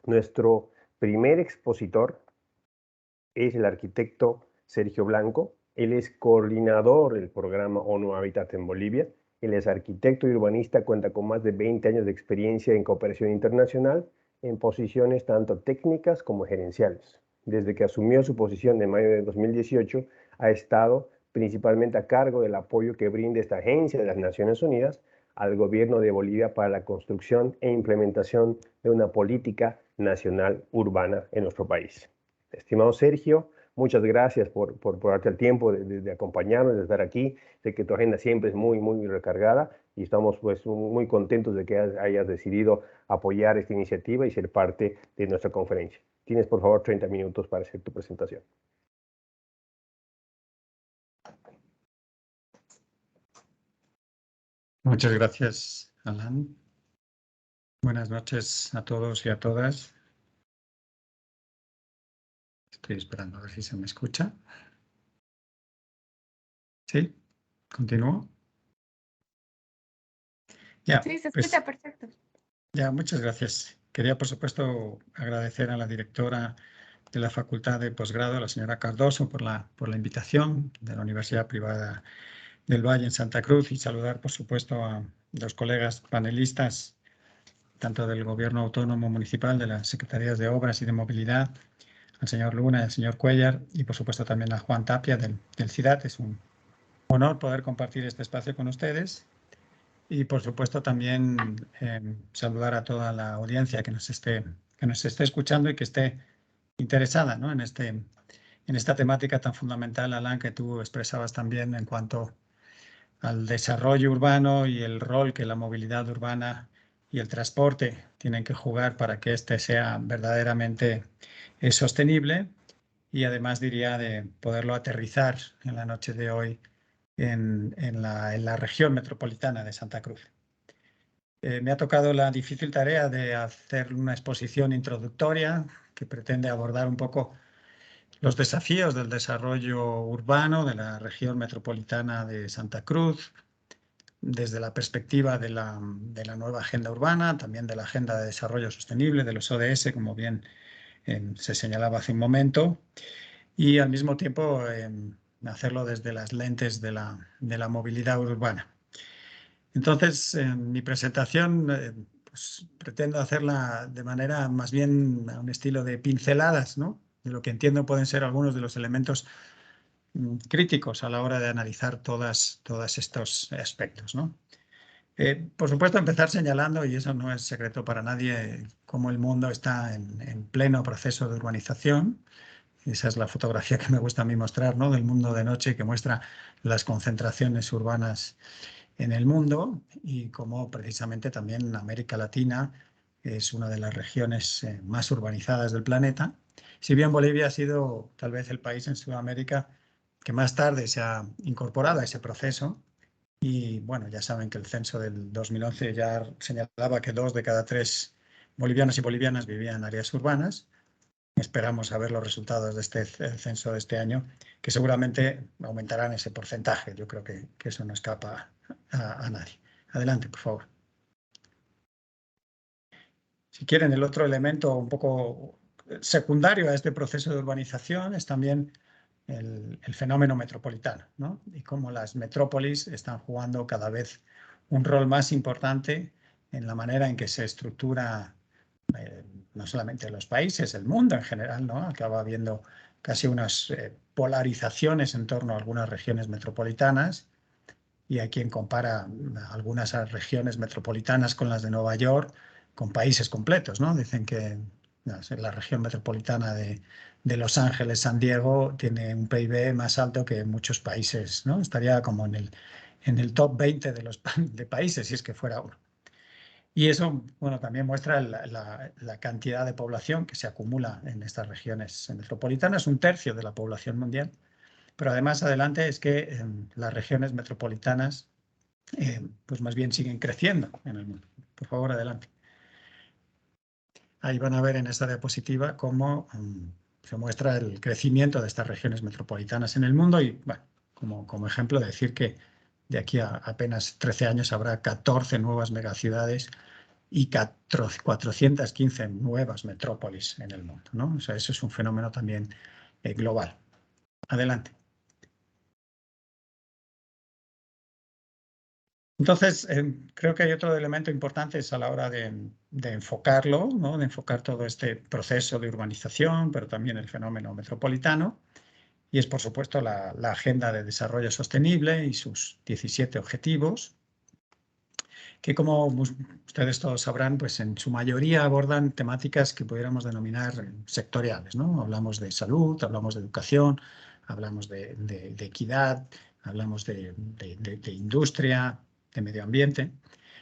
Nuestro primer expositor es el arquitecto Sergio Blanco. Él es coordinador del programa ONU Habitat en Bolivia. Él es arquitecto y urbanista, cuenta con más de 20 años de experiencia en cooperación internacional en posiciones tanto técnicas como gerenciales. Desde que asumió su posición en mayo de 2018, ha estado principalmente a cargo del apoyo que brinda esta agencia de las Naciones Unidas al gobierno de Bolivia para la construcción e implementación de una política nacional urbana en nuestro país. Estimado Sergio, muchas gracias por darte el tiempo de acompañarnos, de estar aquí. Sé que tu agenda siempre es muy recargada y estamos pues muy contentos de que hayas decidido apoyar esta iniciativa y ser parte de nuestra conferencia. Tienes por favor 30 minutos para hacer tu presentación. Muchas gracias, Alan. Buenas noches a todos y a todas. Estoy esperando a ver si se me escucha. ¿Sí? ¿Continúo? Ya, sí, se escucha perfecto. Ya, muchas gracias. Quería, por supuesto, agradecer a la directora de la Facultad de Posgrado, la señora Cardoso, por la invitación de la Universidad Privada del Valle en Santa Cruz y saludar, por supuesto, a los colegas panelistas, tanto del Gobierno Autónomo Municipal, de las Secretarías de Obras y de Movilidad, al señor Luna y al señor Cuellar, y por supuesto también a Juan Tapia del CIDAD. Es un honor poder compartir este espacio con ustedes y por supuesto también saludar a toda la audiencia que nos esté escuchando y que esté interesada, ¿no?, en esta temática tan fundamental, Alan, que tú expresabas también en cuanto al desarrollo urbano y el rol que la movilidad urbana y el transporte tienen que jugar para que éste sea verdaderamente sostenible, y además diría de poderlo aterrizar en la noche de hoy en la región metropolitana de Santa Cruz. Me ha tocado la difícil tarea de hacer una exposición introductoria que pretende abordar un poco los desafíos del desarrollo urbano de la región metropolitana de Santa Cruz, desde la perspectiva de la nueva agenda urbana, también de la agenda de desarrollo sostenible, de los ODS, como bien se señalaba hace un momento, y al mismo tiempo hacerlo desde las lentes de la movilidad urbana. Entonces, en mi presentación pues, pretendo hacerla de manera más bien a un estilo de pinceladas, ¿no?, de lo que entiendo pueden ser algunos de los elementos críticos a la hora de analizar todos estos aspectos, ¿no? Por supuesto, empezar señalando, y eso no es secreto para nadie, cómo el mundo está en pleno proceso de urbanización. Esa es la fotografía que me gusta a mí mostrar, ¿no?, del mundo de noche, que muestra las concentraciones urbanas en el mundo y cómo precisamente también América Latina es una de las regiones más urbanizadas del planeta. Si bien Bolivia ha sido tal vez el país en Sudamérica que más tarde se ha incorporado a ese proceso, y bueno, ya saben que el censo del 2011 ya señalaba que 2 de cada 3 bolivianos y bolivianas vivían en áreas urbanas. Esperamos a ver los resultados de este censo de este año, que seguramente aumentarán ese porcentaje. Yo creo que eso no escapa a nadie. Adelante, por favor. Si quieren, el otro elemento un poco secundario a este proceso de urbanización es también el fenómeno metropolitano, ¿no?, y cómo las metrópolis están jugando cada vez un rol más importante en la manera en que se estructura no solamente los países, el mundo en general, ¿no? Acaba habiendo casi unas polarizaciones en torno a algunas regiones metropolitanas, y hay quien compara algunas regiones metropolitanas con las de Nueva York, con países completos, ¿no? Dicen que la región metropolitana de Los Ángeles, San Diego, tiene un PIB más alto que muchos países, ¿no? Estaría como en el top 20 de países, si es que fuera uno. Y eso, bueno, también muestra la cantidad de población que se acumula en estas regiones metropolitanas, 1/3 de la población mundial. Pero además, adelante, es que las regiones metropolitanas pues más bien siguen creciendo en el mundo. Por favor, adelante. Ahí van a ver en esta diapositiva cómo se muestra el crecimiento de estas regiones metropolitanas en el mundo, y bueno, como ejemplo, decir que de aquí a apenas 13 años habrá 14 nuevas megaciudades y 415 nuevas metrópolis en el mundo, ¿no? O sea, eso es un fenómeno también global. Adelante. Entonces, creo que hay otro elemento importante es a la hora de enfocarlo, ¿no? De enfocar todo este proceso de urbanización, pero también el fenómeno metropolitano, y es, por supuesto, la Agenda de Desarrollo Sostenible y sus 17 objetivos, que, como ustedes todos sabrán, pues en su mayoría abordan temáticas que pudiéramos denominar sectoriales, ¿no? Hablamos de salud, hablamos de educación, hablamos de equidad, hablamos de industria, de medio ambiente,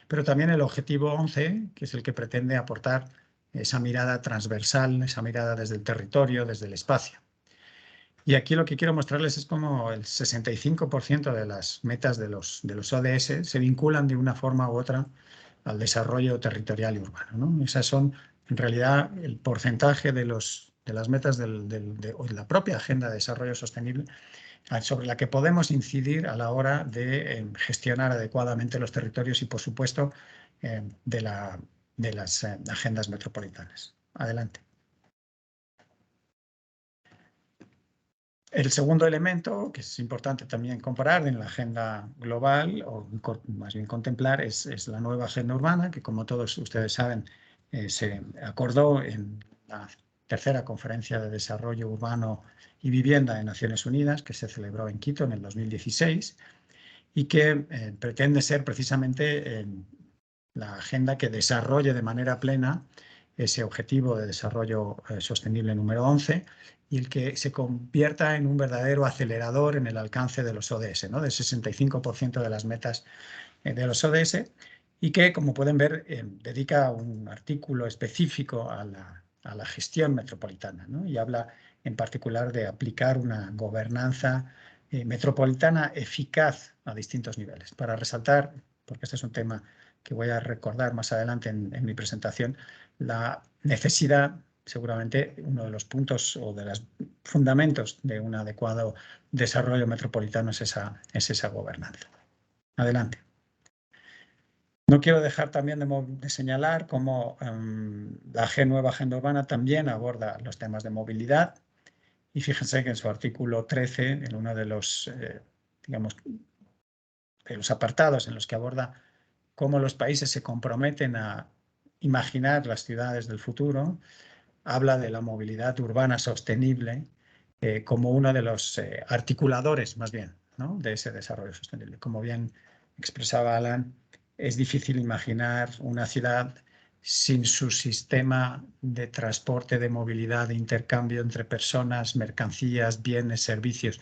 pero también el objetivo 11, que es el que pretende aportar esa mirada transversal, esa mirada desde el territorio, desde el espacio. Y aquí lo que quiero mostrarles es cómo el 65% de las metas de los ODS se vinculan de una forma u otra al desarrollo territorial y urbano, ¿no? Esas son, en realidad, el porcentaje de las metas de la propia Agenda de Desarrollo Sostenible sobre la que podemos incidir a la hora de gestionar adecuadamente los territorios y, por supuesto, de las agendas metropolitanas. Adelante. El segundo elemento, que es importante también comparar en la agenda global, o más bien contemplar, es la nueva agenda urbana, que, como todos ustedes saben, se acordó en la tercera Conferencia de Desarrollo Urbano y Vivienda de Naciones Unidas, que se celebró en Quito en el 2016, y que pretende ser precisamente la agenda que desarrolle de manera plena ese objetivo de desarrollo sostenible número 11 y el que se convierta en un verdadero acelerador en el alcance de los ODS, ¿no? Del 65% de las metas de los ODS, y que, como pueden ver, dedica un artículo específico a la gestión metropolitana, ¿no? Y habla en particular de aplicar una gobernanza metropolitana eficaz a distintos niveles. Para resaltar, porque este es un tema que voy a recordar más adelante en mi presentación, la necesidad, seguramente uno de los puntos o de los fundamentos de un adecuado desarrollo metropolitano es esa gobernanza. Adelante. No quiero dejar también de señalar cómo la nueva Agenda Urbana también aborda los temas de movilidad, y fíjense que en su artículo 13, en uno de los, digamos, de los apartados en los que aborda cómo los países se comprometen a imaginar las ciudades del futuro, habla de la movilidad urbana sostenible como uno de los articuladores, más bien, ¿no? De ese desarrollo sostenible. Como bien expresaba Alan, es difícil imaginar una ciudad sin su sistema de transporte, de movilidad, de intercambio entre personas, mercancías, bienes, servicios.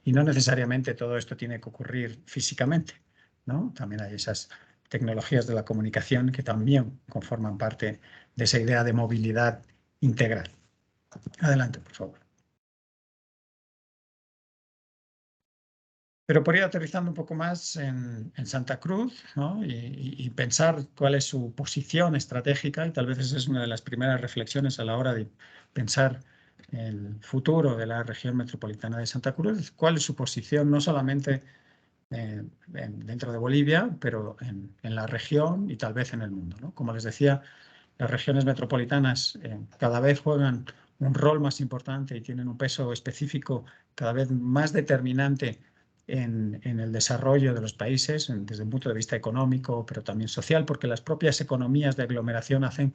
Y no necesariamente todo esto tiene que ocurrir físicamente, ¿no? También hay esas tecnologías de la comunicación que también conforman parte de esa idea de movilidad integral. Adelante, por favor. Pero por ir aterrizando un poco más en Santa Cruz, ¿no? y pensar cuál es su posición estratégica, y tal vez esa es una de las primeras reflexiones a la hora de pensar el futuro de la región metropolitana de Santa Cruz, cuál es su posición no solamente dentro de Bolivia, pero en la región y tal vez en el mundo, ¿no? Como les decía, las regiones metropolitanas cada vez juegan un rol más importante y tienen un peso específico cada vez más determinante en el desarrollo de los países, desde un punto de vista económico, pero también social, porque las propias economías de aglomeración hacen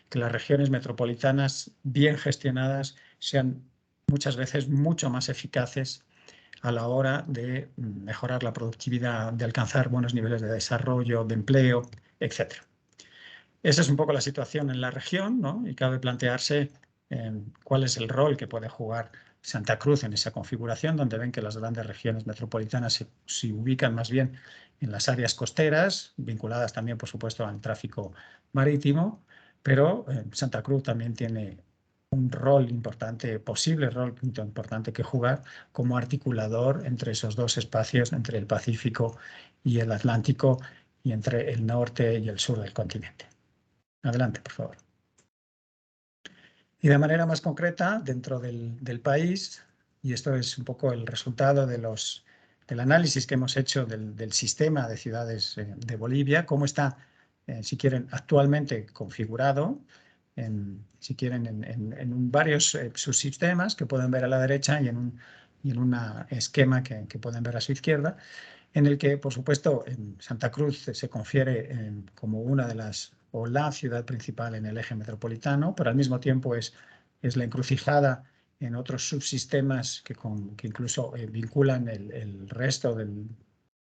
que las regiones metropolitanas bien gestionadas sean muchas veces mucho más eficaces a la hora de mejorar la productividad, de alcanzar buenos niveles de desarrollo, de empleo, etc. Esa es un poco la situación en la región, ¿no? Y cabe plantearse cuál es el rol que puede jugar Santa Cruz en esa configuración, donde ven que las grandes regiones metropolitanas se ubican más bien en las áreas costeras, vinculadas también, por supuesto, al tráfico marítimo, pero Santa Cruz también tiene un rol importante, posible rol importante que jugar como articulador entre esos dos espacios, entre el Pacífico y el Atlántico, y entre el norte y el sur del continente. Adelante, por favor. Y de manera más concreta, dentro del país, y esto es un poco el resultado del análisis que hemos hecho del sistema de ciudades de Bolivia, cómo está si quieren, actualmente configurado, si quieren, en varios subsistemas que pueden ver a la derecha y en un esquema que pueden ver a su izquierda, en el que, por supuesto, en Santa Cruz se confiere como una de las, o la ciudad principal en el eje metropolitano, pero al mismo tiempo es la encrucijada en otros subsistemas que incluso vinculan el resto del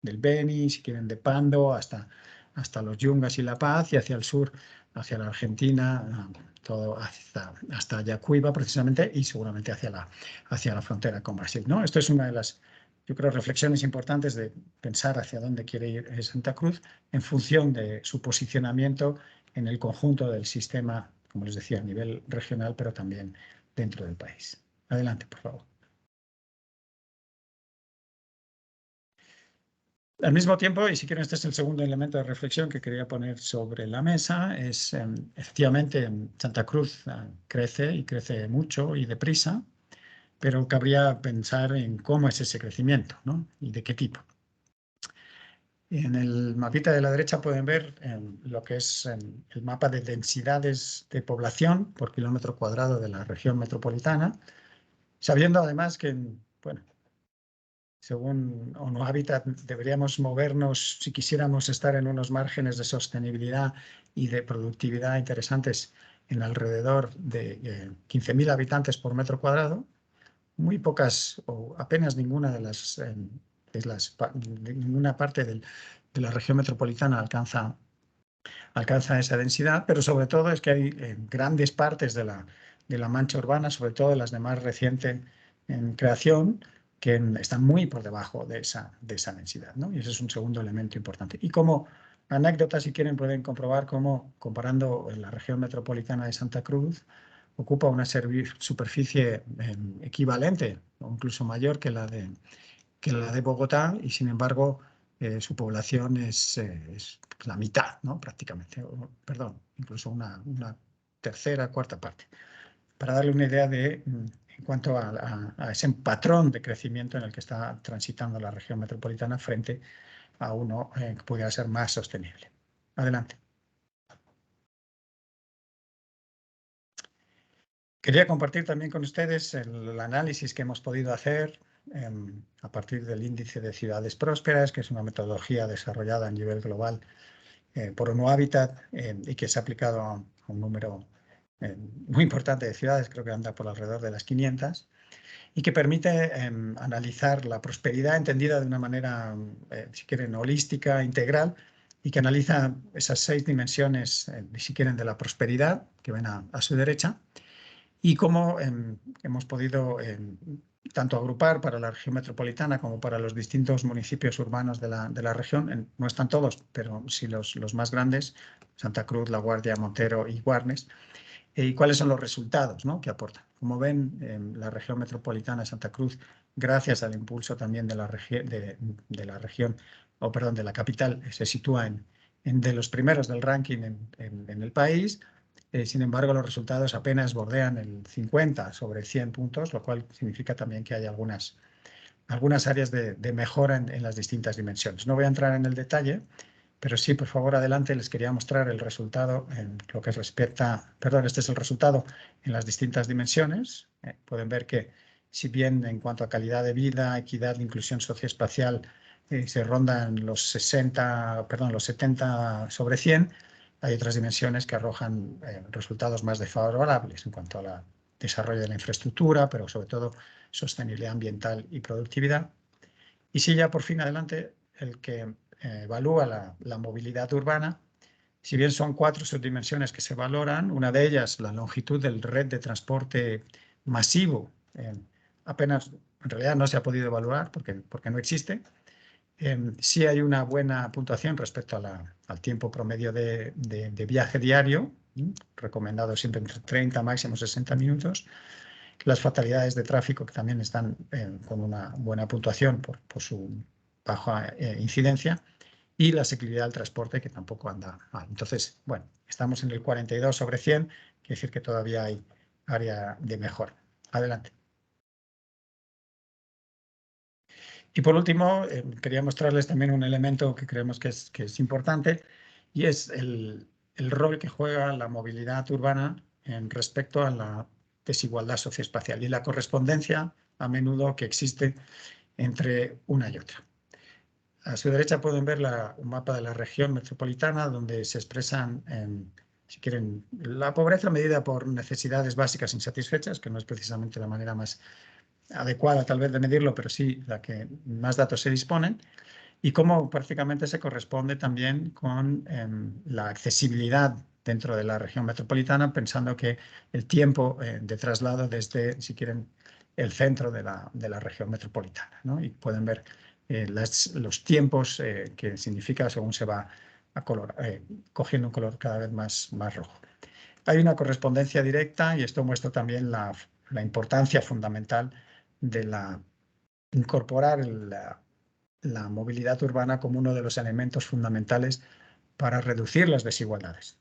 Beni, si quieren, de Pando, hasta los Yungas y La Paz, y hacia el sur, hacia la Argentina, todo hasta Yacuiba precisamente, y seguramente hacia la frontera con Brasil, ¿no? Esto es una de las, yo creo, reflexiones importantes de pensar hacia dónde quiere ir Santa Cruz en función de su posicionamiento en el conjunto del sistema, como les decía, a nivel regional, pero también dentro del país. Adelante, por favor. Al mismo tiempo, y si quieren, este es el segundo elemento de reflexión que quería poner sobre la mesa, es efectivamente Santa Cruz crece y crece mucho y deprisa, pero cabría pensar en cómo es ese crecimiento, ¿no? Y de qué tipo. En el mapita de la derecha pueden ver lo que es el mapa de densidades de población por kilómetro cuadrado de la región metropolitana, sabiendo además que, bueno, según ONU Habitat, deberíamos movernos, si quisiéramos estar en unos márgenes de sostenibilidad y de productividad interesantes, en alrededor de 15.000 habitantes por metro cuadrado. Muy pocas o apenas ninguna de ninguna parte de la región metropolitana alcanza esa densidad, pero sobre todo es que hay grandes partes de la mancha urbana, sobre todo las de más reciente creación, que están muy por debajo de esa densidad, ¿no? Y ese es un segundo elemento importante. Y como anécdota, si quieren, pueden comprobar cómo, comparando la región metropolitana de Santa Cruz, ocupa una superficie equivalente o incluso mayor que la de Bogotá, y sin embargo su población es la mitad, ¿no? Prácticamente, perdón, incluso una tercera, cuarta parte. Para darle una idea en cuanto a ese patrón de crecimiento en el que está transitando la región metropolitana frente a uno que pudiera ser más sostenible. Adelante. Quería compartir también con ustedes el análisis que hemos podido hacer a partir del índice de ciudades prósperas, que es una metodología desarrollada a nivel global por ONU Habitat y que se ha aplicado a un número muy importante de ciudades, creo que anda por alrededor de las 500, y que permite analizar la prosperidad entendida de una manera, si quieren, holística, integral, y que analiza esas 6 dimensiones, si quieren, de la prosperidad, que ven a su derecha, y cómo hemos podido tanto agrupar para la región metropolitana como para los distintos municipios urbanos de la región, no están todos, pero sí los más grandes, Santa Cruz, La Guardia, Montero y Guarnes, y cuáles son los resultados, ¿no?, que aportan. Como ven, la región metropolitana de Santa Cruz, gracias al impulso también de la región, o perdón, de la capital, se sitúa de los primeros del ranking en el país. Sin embargo, los resultados apenas bordean el 50 sobre 100 puntos, lo cual significa también que hay algunas áreas de mejora en las distintas dimensiones. No voy a entrar en el detalle, pero sí, por favor, adelante, les quería mostrar el resultado en lo que respecta, perdón, este es el resultado en las distintas dimensiones. Pueden ver que, si bien en cuanto a calidad de vida, equidad, inclusión socioespacial, se rondan los 70 sobre 100, hay otras dimensiones que arrojan resultados más desfavorables en cuanto al desarrollo de la infraestructura, pero sobre todo sostenibilidad ambiental y productividad. Y sí, ya por fin adelante, el que evalúa la movilidad urbana, si bien son 4 subdimensiones que se valoran, una de ellas, la longitud del red de transporte masivo, apenas, en realidad no se ha podido evaluar porque no existe. Sí hay una buena puntuación respecto al tiempo promedio de viaje diario, recomendado siempre entre 30 máximo 60 minutos. Las fatalidades de tráfico, que también están con una buena puntuación por su baja incidencia, y la asequibilidad del transporte, que tampoco anda mal. Entonces, bueno, estamos en el 42 sobre 100, quiere decir que todavía hay área de mejora. Adelante. Y por último, quería mostrarles también un elemento que creemos que es importante, y es el rol que juega la movilidad urbana en respecto a la desigualdad socioespacial y la correspondencia a menudo que existe entre una y otra. A su derecha pueden ver un mapa de la región metropolitana donde se expresan, si quieren, la pobreza medida por necesidades básicas insatisfechas, que no es precisamente la manera más adecuada tal vez de medirlo, pero sí la que más datos se disponen, y cómo prácticamente se corresponde también con la accesibilidad dentro de la región metropolitana, pensando que el tiempo de traslado desde, si quieren, el centro de la región metropolitana, ¿no? Y pueden ver los tiempos que significa según se va cogiendo un color cada vez más rojo. Hay una correspondencia directa y esto muestra también la importancia fundamental de incorporar la movilidad urbana como uno de los elementos fundamentales para reducir las desigualdades,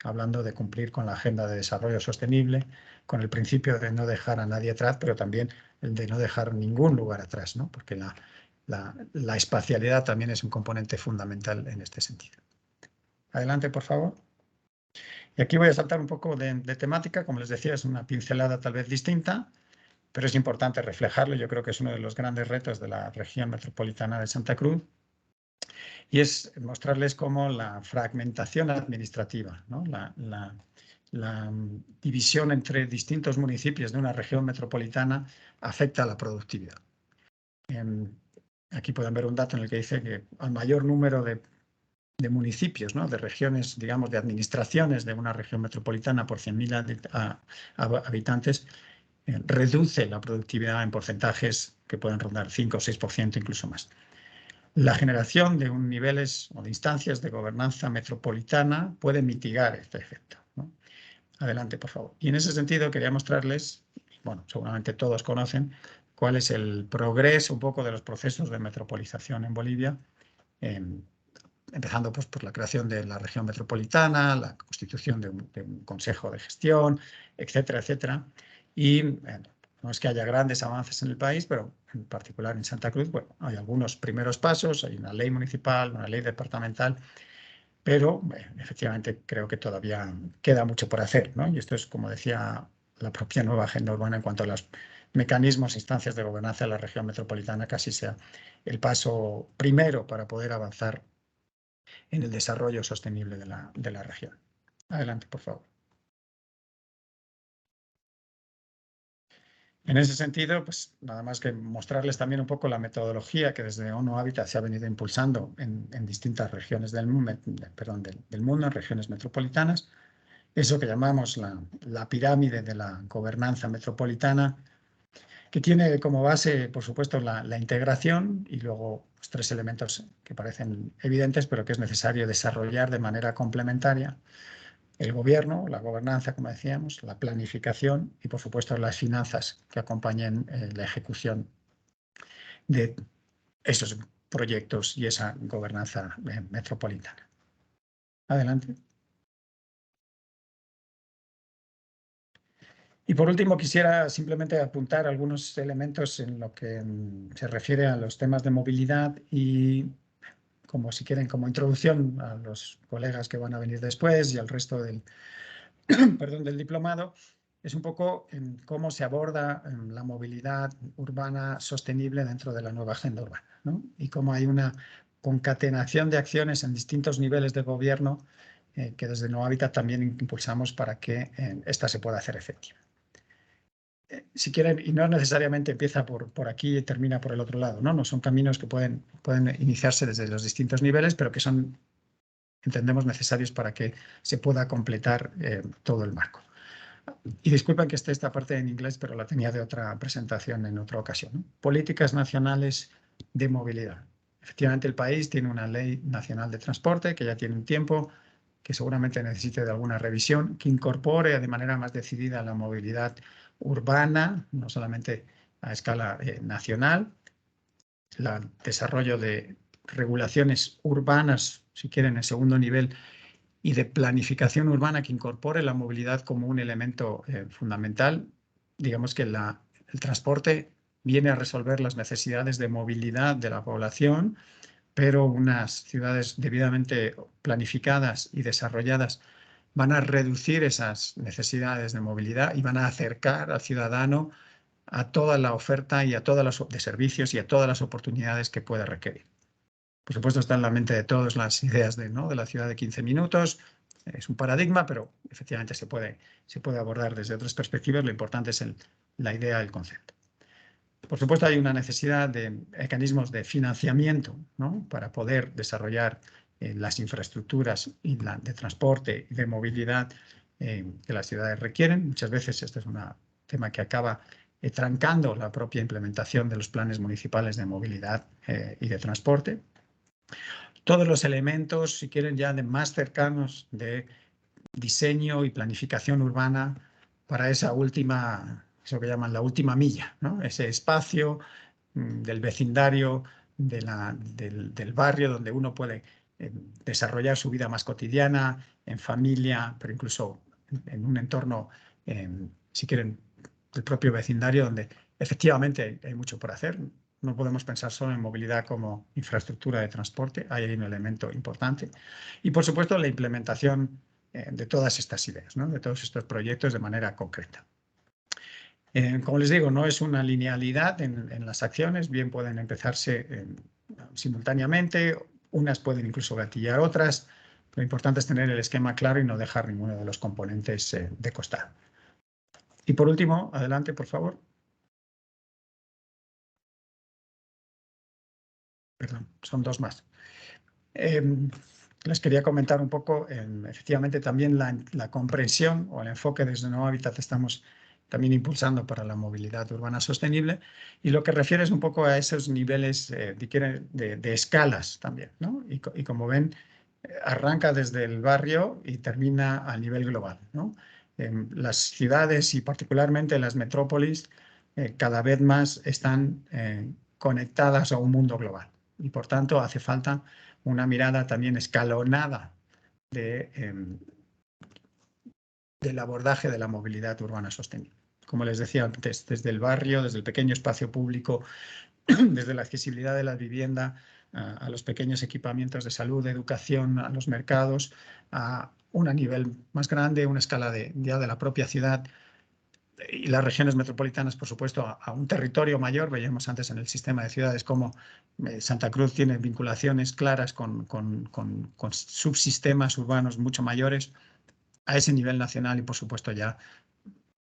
hablando de cumplir con la Agenda de Desarrollo Sostenible, con el principio de no dejar a nadie atrás, pero también el de no dejar ningún lugar atrás, ¿no? Porque la espacialidad también es un componente fundamental en este sentido. Adelante, por favor. Y aquí voy a saltar un poco de temática, como les decía, es una pincelada tal vez distinta, pero es importante reflejarlo. Yo creo que es uno de los grandes retos de la región metropolitana de Santa Cruz, y es mostrarles cómo la fragmentación administrativa, ¿no? la división entre distintos municipios de una región metropolitana afecta a la productividad. Aquí pueden ver un dato en el que dice que al mayor número de municipios, ¿no? De regiones, digamos, de administraciones de una región metropolitana por 100.000 habitantes, reduce la productividad en porcentajes que pueden rondar 5 o 6%, incluso más. La generación de niveles o de instancias de gobernanza metropolitana puede mitigar este efecto, ¿no? Adelante, por favor. Y en ese sentido quería mostrarles, bueno, seguramente todos conocen, cuál es el progreso un poco de los procesos de metropolización en Bolivia, empezando pues, por la creación de la región metropolitana, la constitución de un consejo de gestión, etcétera, etcétera. Y no es que haya grandes avances en el país, pero en particular en Santa Cruz, bueno, hay algunos primeros pasos, hay una ley municipal, una ley departamental, pero efectivamente creo que todavía queda mucho por hacer, ¿no? Y esto es, como decía la propia nueva agenda urbana en cuanto a los mecanismos e instancias de gobernanza de la región metropolitana, casi sea el paso primero para poder avanzar en el desarrollo sostenible de la región. Adelante, por favor. En ese sentido, pues nada más que mostrarles también un poco la metodología que desde ONU Habitat se ha venido impulsando en distintas regiones del mundo, en regiones metropolitanas. Eso que llamamos la pirámide de la gobernanza metropolitana, que tiene como base, por supuesto, la integración y luego los 3 elementos que parecen evidentes, pero que es necesario desarrollar de manera complementaria: el gobierno, la gobernanza, como decíamos, la planificación y, por supuesto, las finanzas que acompañen la ejecución de esos proyectos y esa gobernanza metropolitana. Adelante. Y por último, quisiera simplemente apuntar algunos elementos en lo que se refiere a los temas de movilidad y, como si quieren, como introducción a los colegas que van a venir después y al resto del diplomado, es un poco en cómo se aborda la movilidad urbana sostenible dentro de la nueva agenda urbana, ¿no? Y cómo hay una concatenación de acciones en distintos niveles de gobierno que desde Nuevo Hábitat también impulsamos para que esta se pueda hacer efectiva. Si quieren, y no necesariamente empieza por aquí y termina por el otro lado, ¿no? No son caminos que pueden iniciarse desde los distintos niveles, pero que son, entendemos, necesarios para que se pueda completar todo el marco. Y disculpen que esté esta parte en inglés, pero la tenía de otra presentación en otra ocasión, ¿no? Políticas nacionales de movilidad. Efectivamente, el país tiene una ley nacional de transporte que ya tiene un tiempo, que seguramente necesite de alguna revisión, que incorpore de manera más decidida la movilidad urbana, no solamente a escala nacional, el desarrollo de regulaciones urbanas, si quieren, en segundo nivel, y de planificación urbana que incorpore la movilidad como un elemento fundamental. Digamos que el transporte viene a resolver las necesidades de movilidad de la población, pero unas ciudades debidamente planificadas y desarrolladas van a reducir esas necesidades de movilidad y van a acercar al ciudadano a toda la oferta y a todas las de servicios y a todas las oportunidades que pueda requerir. Por supuesto, está en la mente de todos las ideas de la ciudad de 15 minutos. Es un paradigma, pero efectivamente se puede abordar desde otras perspectivas. Lo importante es la idea, el concepto. Por supuesto, hay una necesidad de mecanismos de financiamiento, ¿no?, para poder desarrollar las infraestructuras de transporte y de movilidad que las ciudades requieren. Muchas veces este es un tema que acaba trancando la propia implementación de los planes municipales de movilidad y de transporte. Todos los elementos, si quieren, ya más cercanos de diseño y planificación urbana para esa última, eso que llaman la última milla, ¿no? Ese espacio del vecindario, del barrio donde uno puede desarrollar su vida más cotidiana, en familia, pero incluso en un entorno, si quieren, del propio vecindario, donde efectivamente hay mucho por hacer. No podemos pensar solo en movilidad como infraestructura de transporte, hay un elemento importante. Y, por supuesto, la implementación de todas estas ideas, ¿no?, de todos estos proyectos de manera concreta. Como les digo, no es una linealidad en las acciones, bien pueden empezarse simultáneamente, unas pueden incluso gatillar otras. Lo importante es tener el esquema claro y no dejar ninguno de los componentes de costado. Y por último, adelante, por favor. Perdón, son dos más. Les quería comentar un poco, efectivamente, también la comprensión o el enfoque desde Nuevo Hábitat estamos también impulsando para la movilidad urbana sostenible, y lo que refiere es un poco a esos niveles de escalas también, ¿no? Y como ven, arranca desde el barrio y termina a nivel global, ¿no? Las ciudades y particularmente las metrópolis cada vez más están conectadas a un mundo global, y por tanto hace falta una mirada también escalonada del abordaje de la movilidad urbana sostenible. Como les decía antes, desde el barrio, desde el pequeño espacio público, desde la accesibilidad de la vivienda, a los pequeños equipamientos de salud, de educación, a los mercados, a un nivel más grande, una escala ya de la propia ciudad, y las regiones metropolitanas, por supuesto, a un territorio mayor. Veíamos antes en el sistema de ciudades cómo Santa Cruz tiene vinculaciones claras con subsistemas urbanos mucho mayores, a ese nivel nacional y, por supuesto, ya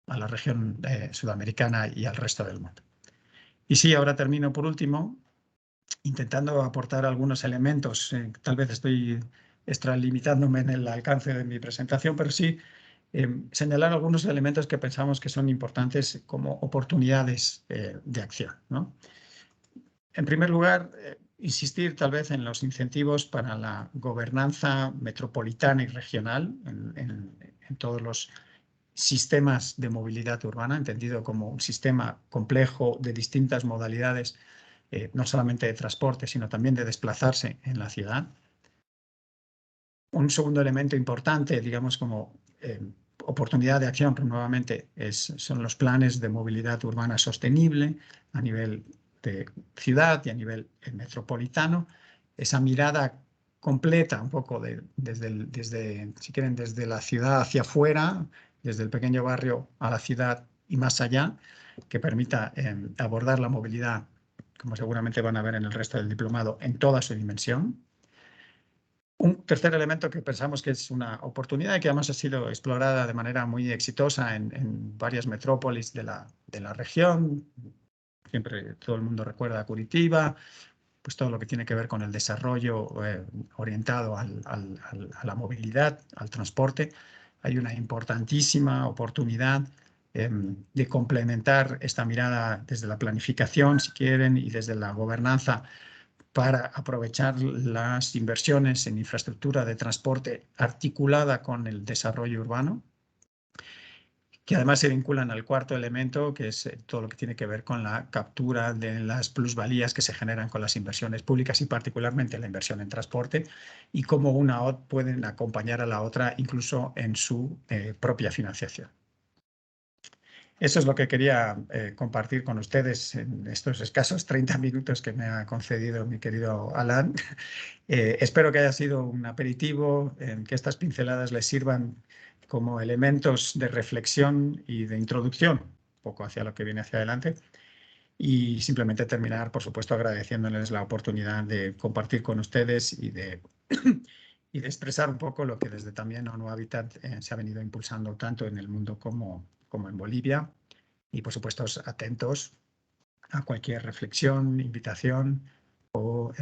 a la región sudamericana y al resto del mundo. Y sí, ahora termino por último, intentando aportar algunos elementos. Tal vez estoy extralimitándome en el alcance de mi presentación, pero sí señalar algunos elementos que pensamos que son importantes como oportunidades de acción, ¿no? En primer lugar, insistir tal vez en los incentivos para la gobernanza metropolitana y regional en todos los sistemas de movilidad urbana, entendido como un sistema complejo de distintas modalidades, no solamente de transporte, sino también de desplazarse en la ciudad. Un segundo elemento importante, digamos, como oportunidad de acción, pero nuevamente son los planes de movilidad urbana sostenible a nivel de ciudad y a nivel metropolitano. Esa mirada completa, un poco si quieren, desde la ciudad hacia afuera, desde el pequeño barrio a la ciudad y más allá, que permita abordar la movilidad, como seguramente van a ver en el resto del diplomado, en toda su dimensión. Un tercer elemento que pensamos que es una oportunidad y que además ha sido explorada de manera muy exitosa en varias metrópolis de la región. Siempre todo el mundo recuerda a Curitiba, pues todo lo que tiene que ver con el desarrollo orientado a la movilidad, al transporte. Hay una importantísima oportunidad de complementar esta mirada desde la planificación, si quieren, y desde la gobernanza, para aprovechar las inversiones en infraestructura de transporte articulada con el desarrollo urbano, que además se vinculan al cuarto elemento, que es todo lo que tiene que ver con la captura de las plusvalías que se generan con las inversiones públicas y particularmente la inversión en transporte, y cómo una pueden acompañar a la otra incluso en su propia financiación. Eso es lo que quería compartir con ustedes en estos escasos 30 minutos que me ha concedido mi querido Alan. Espero que haya sido un aperitivo, que estas pinceladas les sirvan como elementos de reflexión y de introducción, un poco hacia lo que viene hacia adelante. Y simplemente terminar, por supuesto, agradeciéndoles la oportunidad de compartir con ustedes y de expresar un poco lo que desde también ONU Habitat se ha venido impulsando tanto en el mundo como en Bolivia. Y, por supuesto, atentos a cualquier reflexión, invitación o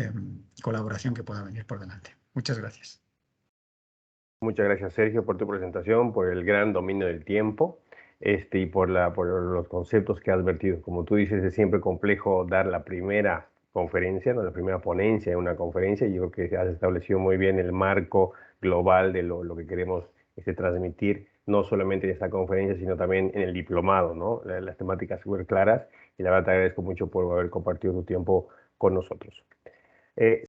colaboración que pueda venir por delante. Muchas gracias. Muchas gracias, Sergio, por tu presentación, por el gran dominio del tiempo y por los conceptos que has vertido. Como tú dices, es siempre complejo dar la primera conferencia, ¿no? La primera ponencia en una conferencia, y yo creo que has establecido muy bien el marco global de lo que queremos transmitir, no solamente en esta conferencia, sino también en el diplomado, ¿no? Las temáticas súper claras, y la verdad te agradezco mucho por haber compartido tu tiempo con nosotros.